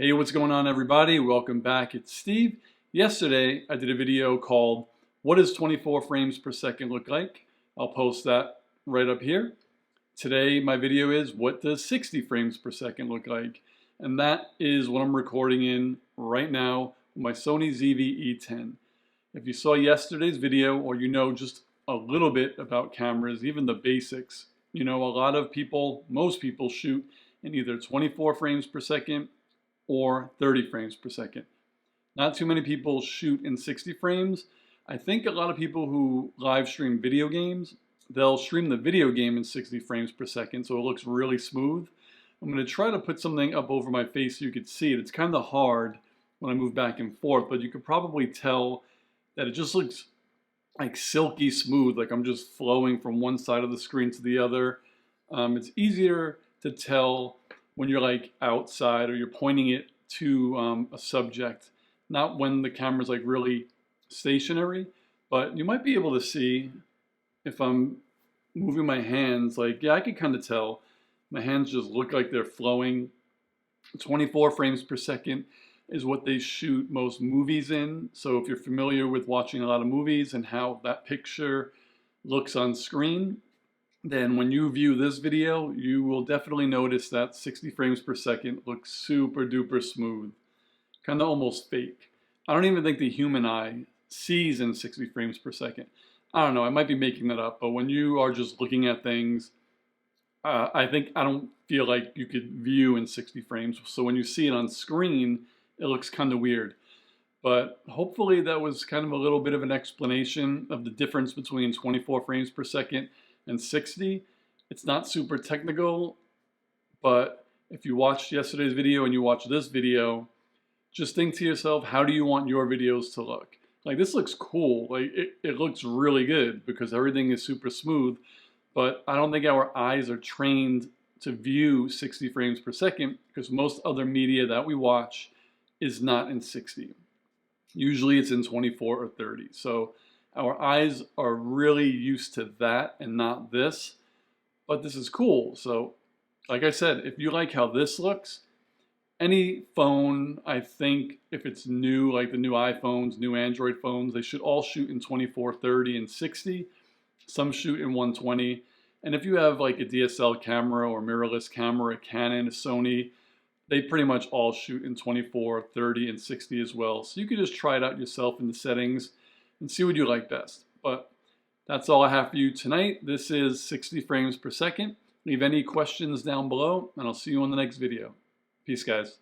Hey, what's going on everybody? Welcome back, it's Steve. Yesterday I did a video called What does 24 frames per second look like? I'll post that right up here. Today my video is what does 60 frames per second look like? And that is what I'm recording in right now with my Sony ZV-E10. If you saw yesterday's video or you know just a little bit about cameras, even the basics, you know a lot of people, most people shoot in either 24 frames per second or 30 frames per second. Not too many people shoot in 60 frames. I think a lot of people who live stream video games, they'll stream the video game in 60 frames per second so it looks really smooth. I'm going to try to put something up over my face so you could see it. It's kind of hard when I move back and forth, but you could probably tell that it just looks like silky smooth, like I'm just flowing from one side of the screen to the other. It's easier to tell when you're like outside or you're pointing it to a subject, not when the camera's like really stationary, but you might be able to see if I'm moving my hands, like, yeah, I can kind of tell. My hands just look like they're flowing. 24 frames per second is what they shoot most movies in. So if you're familiar with watching a lot of movies and how that picture looks on screen, then when you view this video, you will definitely notice that 60 frames per second looks super duper smooth, kind of almost fake. I don't even think the human eye sees in 60 frames per second. I don't know, I might be making that up, but when you are just looking at things, I don't feel like you could view in 60 frames. So when you see it on screen, it looks kind of weird. But hopefully that was kind of a little bit of an explanation of the difference between 24 frames per second and 60. It's not super technical, but if you watched yesterday's video and you watch this video, just think to yourself, how do you want your videos to look? Like, this looks cool. Like, it looks really good because everything is super smooth, but I don't think our eyes are trained to view 60 frames per second because most other media that we watch is not in 60. Usually it's in 24 or 30. So our eyes are really used to that and not this, but this is cool. So like I said, if you like how this looks, any phone, I think if it's new, like the new iPhones, new Android phones, they should all shoot in 24, 30, and 60. Some shoot in 120. And if you have like a DSL camera or mirrorless camera, a Canon, a Sony, they pretty much all shoot in 24, 30, and 60 as well. So you could just try it out yourself in the settings and see what you like best. But that's all I have for you tonight. This is 60 frames per second. Leave any questions down below, and I'll see you on the next video. Peace, guys.